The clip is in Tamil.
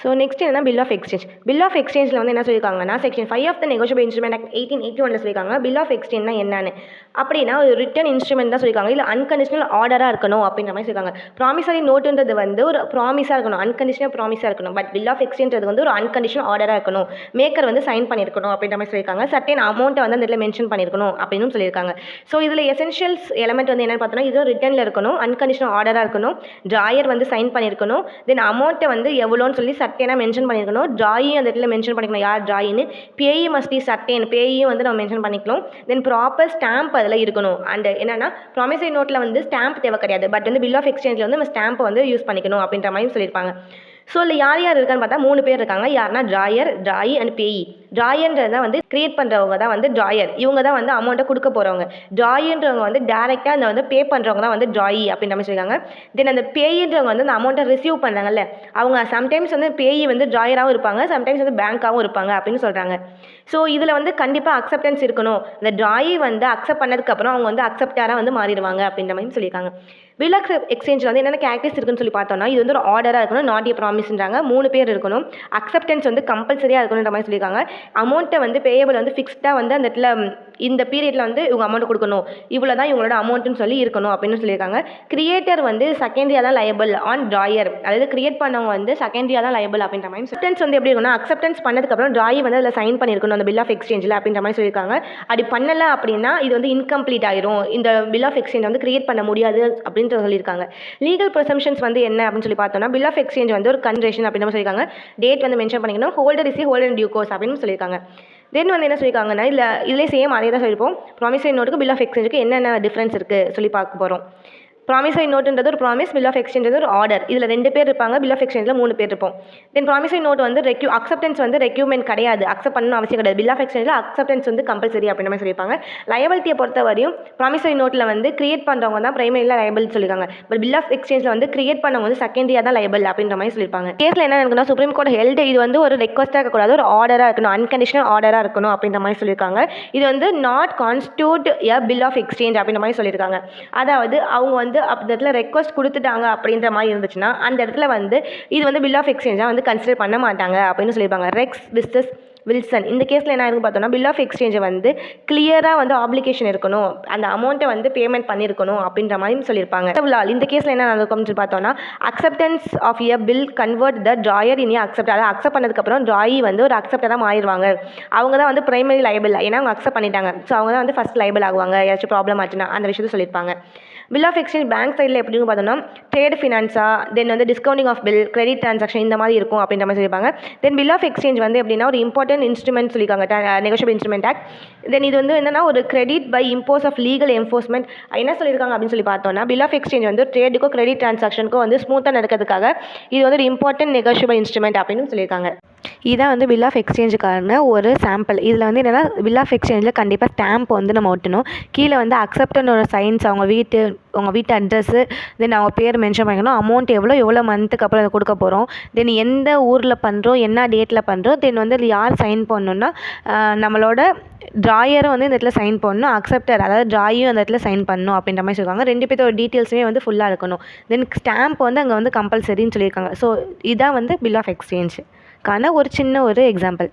ஸோ நெக்ஸ்ட் என்னன்னா bill of exchange. Bill of எக்ஸ்சேஞ்சில் வந்து என்ன சொல்லியிருக்காங்கன்னா section 5 of the negotiable instrument act 1881 சொல்லியிருக்காங்க பில் ஆஃப் எக்ஸ்சேஞ்ச்னா என்னன்னு. அப்படின்னா ஒரு ரிட்டன் இன்ஸ்ட்ருமெண்ட் தான் சொல்லியிருக்காங்க. இல்லை அன்கண்டிஷனல் ஆர்டராக இருக்கணும் அப்படின்ற மாதிரி சொல்லியிருக்காங்க. ப்ராமிசரி நோட்டுன்றது வந்து ஒரு ப்ராமிஸாக இருக்கணும், அன்கண்டிஷனல் ப்ராமிஸாக இருக்கணும். பட் பில் ஆஃப் எக்ஸ்சேஞ்ச் வந்து ஒரு அன்கண்டிஷனல் ஆர்டராக இருக்கணும், மேக்கர் வந்து சைன் பண்ணியிருக்கணும் அப்படின்ற மாதிரி சொல்லியிருக்காங்க. சர்டன் அமௌண்ட்டை வந்து அந்த இதில் மென்ஷன் பண்ணியிருக்கணும் அப்படின்னு சொல்லியிருக்காங்க. ஸோ இதில் எசென்ஷியல்ஸ் எலமெண்ட் வந்து என்னென்னு பார்த்தோன்னா இது ரிட்டனில் இருக்கணும், அன்கண்டிஷனல் ஆர்டராக இருக்கணும், ட்ராயர் வந்து சைன் பண்ணியிருக்கணும், தென் அமௌண்ட்டை வந்து எவ்வளோன்னு சொல்லி சர்டனாக மென்ஷன் பண்ணியிருக்கணும், ட்ராயும் அந்த இடத்துல மென்ஷன் பண்ணிக்கணும் யார் ட்ராயின்னு, பேயி மஸ்ட் பி சர்டன், பேயும் வந்து நம்ம மென்ஷன் பண்ணிக்கலாம், தென் ப்ராப்பர் ஸ்டாம்ப் அதில் இருக்கணும். அண்ட் என்னன்னா ப்ராமிசரி நோட்டில் வந்து ஸ்டாம்ப் தேவை கிடையாது, பட் வந்து பில் ஆஃப் எக்ஸ்சேஞ்சில் வந்து நம்ம ஸ்டாம்ப் வந்து யூஸ் பண்ணிக்கணும் அப்படின்ற மாதிரி சொல்லியிருப்பாங்க. ஸோ இல்லை யார் யார் இருக்கான்னு பார்த்தா 3 பேர் இருக்காங்க. யாருன்னா ட்ராயர், ட்ராயி அண்ட் பேயி. ட்ராயர்ன்றதை வந்து கிரியேட் பண்ணுறவங்க தான் வந்து ட்ராயர், இவங்க தான் வந்து அமௌண்ட்டை கொடுக்க போகிறவங்க. ட்ராயின்றவங்க வந்து டேரெக்டாக அந்த வந்து பே பண்ணுறவங்க தான் வந்து ட்ராயி அப்படின்ற மாதிரி சொல்லியிருக்காங்க. தென் அந்த பேயின்றவங்க வந்து அந்த அமௌண்ட்டை ரிசீவ் பண்ணுறாங்கல்ல, அவங்க சம்டைம்ஸ் வந்து பேயி வந்து ட்ராயராகவும் இருப்பாங்க, சம்டைம்ஸ் வந்து பேங்காகவும் இருப்பாங்க அப்படின்னு சொல்கிறாங்க. ஸோ இதில் வந்து கண்டிப்பாக அக்செப்டன்ஸ் இருக்கணும். அந்த ட்ராயி வந்து அக்செப்ட் பண்ணதுக்கப்புறம் அவங்க வந்து அக்செப்டாராக வந்து மாறிடுவாங்க அப்படின்ற மாதிரி சொல்லியிருக்காங்க. பில் ஆஃப் எக்ஸ்சேஞ்சில் வந்து என்னென்ன கேரக்டர்ஸ் இருக்குன்னு சொல்லி பார்த்தோம்னா இது வந்து ஒரு ஆர்டராக இருக்கணும், நாட் ஏ ப்ராமிஸ்ன்றாங்க, 3 பேர் இருக்கணும், அக்செப்டன்ஸ் வந்து கம்பல்சரியாக இருக்கணுன்ற மாதிரி சொல்லியிருக்காங்க. அமௌண்ட்டை வந்து பேயபிள் வந்து ஃபிக்ஸ்டாக வந்து அந்த இடத்துல இந்த பீரியடில் வந்து இவங்க அமௌண்ட் கொடுக்கணும், இவ்வளோ தான் இவங்களோட அமௌண்ட்டுன்னு சொல்லி இருக்கணும் அப்படின்னு சொல்லியிருக்காங்க. கிரியேட்டர் வந்து செகண்டரியாக தான் லயபிள் ஆன் ட்ராயர், அதாவது கிரியேட் பண்ணவங்க வந்து செகண்டரியாக தான் லயபிள் அப்படின்ற மாதிரி. அக்செப்டன்ஸ் வந்து எப்படி இருக்கணும், அக்செப்டன்ஸ் பண்ணதுக்கப்புறம் ட்ராயி வந்து அதில் சைன் பண்ணியிருக்கணும் அந்த பில் ஆஃப் எக்ஸ்சேஞ்சில் அப்படின்ற மாதிரி சொல்லியிருக்காங்க. அப்படி பண்ணலை அப்படின்னா இது வந்து இன்கம்ப்ளீட் ஆயிரும், இந்த பில் ஆஃப் எக்ஸ்சேஞ்ச் வந்து கிரியேட் பண்ண முடியாது அப்படின்னு சொல்லியிருக்காங்க. லீகல் ப்ரொசம்ஷன்ஸ் வந்து என்ன அப்படின்னு சொல்லி பார்த்தோம்னா பில் ஆஃப் எக்ஸ்சேஞ்ச் வந்து ஒரு கன்ஜெஷன் அப்படின்னு சொல்லியிருக்காங்க. டேட் வந்து மென்ஷன் பண்ணிக்கணும், holder is holder in due course அப்படின்னு சொல்லியிருக்காங்க. தென் வந்து என்ன சொல்லியிருக்காங்கன்னா இதிலே சேம் அதே தான் சொல்லியிருப்போம். ப்ராமிசரி நோட்டுக்கு பில் ஆஃப் எக்ஸ்சேஞ்சுக்கு என்னென்ன டிஃப்ரென்ஸ் இருக்குது சொல்லி பார்க்க போகிறோம். ப்ராமிசரி நோட்டுன்றது ஒரு ப்ராமிஸ், பில் ஆஃப் எக்ஸ்சேஞ்ச் ஒரு ஆர்டர். இதில் 2 பேர் இருப்பாங்க, பில் ஆஃப் எக்ஸ்சேஞ்சில் 3 பேர் இருப்போம். தென் ப்ராமிசரி நோட் வந்து அக்செப்டன்ஸ் வந்து ரெக்யூர்மெண்ட் கிடையாது, அக்செப்ட் பண்ணணும் அவசியம் கிடையாது. பில் ஆஃப் எக்ஸ்சேஞ்சில் அக்செப்டன்ஸ் வந்து கம்பல்சரி அப்படின்ற மாதிரி சொல்லியிருப்பாங்க. லயபிலிட்டியை பொறுத்த வரையும் ப்ராமிசரி நோட்டில் வந்து கிரியேட் பண்ணுறவங்க தான் பிரைமரியில் லயபிள் சொல்லியிருக்காங்க. பட் பில் ஆஃப் எக்ஸ்சேஞ்சில் வந்து கிரியேட் பண்ணவங்க வந்து செகண்டரியாக தான் லயபிள் அப்படின்ற மாதிரி சொல்லியிருப்பாங்க. கேஸில் என்ன இருக்குன்னா சுப்ரீம் கோர்ட் ஹெல்ட் இது வந்து ஒரு ரெக்வஸ்ட்டாக இருக்கக்கூடாது, ஒரு ஆர்டராக இருக்கணும், அன்கண்டிஷனல் ஆர்டராக இருக்கணும் அப்படின்ற மாதிரி சொல்லியிருக்காங்க. இது வந்து not constitute a bill of exchange அப்படின்ற மாதிரி சொல்லியிருக்காங்க. அதாவது அவங்க வந்து அந்த இடத்துல ரெக்வஸ்ட் கொடுத்துட்டாங்க அப்படின்ற மாதிரி இருந்துச்சுன்னா அந்த இடத்துல வந்து இது வந்து பில் ஆஃப் எக்ஸ்சேஞ்சாக வந்து கன்சிடர் பண்ண மாட்டாங்க அப்படின்னு சொல்லியிருப்பாங்க. ரெக்ஸ் விஸ்டஸ் வில்சன் இந்த கேஸில் என்ன இருக்குன்னு பார்த்தோம்னா பில் ஆஃப் எக்ஸ்சேஞ்சை வந்து கிளியராக வந்து ஆப்ளிகேஷன் இருக்கணும், அந்த அமௌண்ட்டை வந்து பேமெண்ட் பண்ணியிருக்கணும் அப்படின்ற மாதிரி சொல்லியிருப்பாங்க. இந்த கேஸில் என்ன நடக்கும்னு சொல்லி பார்த்தோம்னா acceptance of a bill convert the drawer in accept, அதாவது அக்செப்ட் பண்ணதுக்கப்புறம் ட்ராயி வந்து ஒரு அக்செப்டராக மாறிடுவாங்க. அவங்க தான் வந்து பிரைமரி லைபிள், ஏன்னா அவங்க அக்செப்ட் பண்ணிட்டாங்க. ஸோ அவங்க தான் வந்து ஃபஸ்ட் லைபிள் ஆகுவாங்க, ஏதாச்சும் ப்ராப்ளம் ஆச்சுன்னா அந்த விஷயத்தை சொல்லியிருப்பாங்க. பில் ஆஃப் எக்ஸ்சேஞ்ச் பேங்க் சைடில் எப்படின்னு பார்த்தோம்னா ட்ரேட் ஃபினான்ஸா, தென் வந்து discounting of bill, credit transaction இந்த மாதிரி இருக்கும் அப்படின்ற மாதிரி சொல்லியிருப்பாங்க. தென் பில் ஆஃப் எக்ஸ்சேஞ்ச் வந்து எப்படின்னா ஒரு இம்பார்ட்டன்ட் இன்ஸ்ட்ருமெண்ட் சொல்லியிருக்காங்க, நெகோஷியபிள் இன்ஸ்ட்ருமெண்ட் ஆக்ட். தென் இது வந்து என்னன்னா ஒரு credit by impose of legal enforcement. என்ன சொல்லியிருக்காங்க அப்படின்னு சொல்லி பார்த்தோம்னா பில் ஆஃப் எக்ஸ்சேஞ்ச் வந்து ட்ரேடுக்கோ கிரெடிட் ட்ரான்சாக்ஷனுக்கோ வந்து ஸ்மூத்தாக நடக்கிறதுக்காக இது வந்து ஒரு இம்பார்ட்டன்ட் நெகோஷியபிள் இன்ஸ்ட்ருமெண்ட் அப்படின்னு சொல்லியிருக்காங்க. இதான் வந்து பில் ஆஃப் எக்ஸ்சேஞ்சுக்கான ஒரு சாம்பிள். இதில் வந்து என்னென்னா பில் ஆஃப் எக்ஸ்சேஞ்சில் கண்டிப்பாக ஸ்டாம்ப் வந்து நம்ம ஒட்டணும், கீழே வந்து அக்செப்டனோட சைன்ஸ், அவங்க வீட்டு அட்ரஸ்ஸு, தென் அவங்க பேர் மென்ஷன் பண்ணிக்கணும், அமௌண்ட் எவ்வளோ மந்த்துக்கு அப்புறம் அதை கொடுக்க போகிறோம், தென் எந்த ஊரில் பண்ணுறோம், என்ன டேட்டில் பண்ணுறோம், தென் வந்து யார் சைன் பண்ணணுன்னா நம்மளோட ட்ராயரும் வந்து இந்த இடத்துல சைன் பண்ணணும், அக்செப்டர் அதாவது ட்ராயும் அந்த இடத்துல சைன் பண்ணணும் அப்படின்ற மாதிரி சொல்லுவாங்க. 2 பேர்த்தோட டீட்டெயில்ஸுமே வந்து ஃபுல்லாக இருக்கணும். தென் ஸ்டாம்ப் வந்து அங்கே வந்து கம்பல்சரின்னு சொல்லியிருக்காங்க. ஸோ இதான் வந்து பில் ஆஃப் எக்ஸ்சேஞ்சுக்கான ஒரு சின்ன ஒரு எக்ஸாம்பிள்.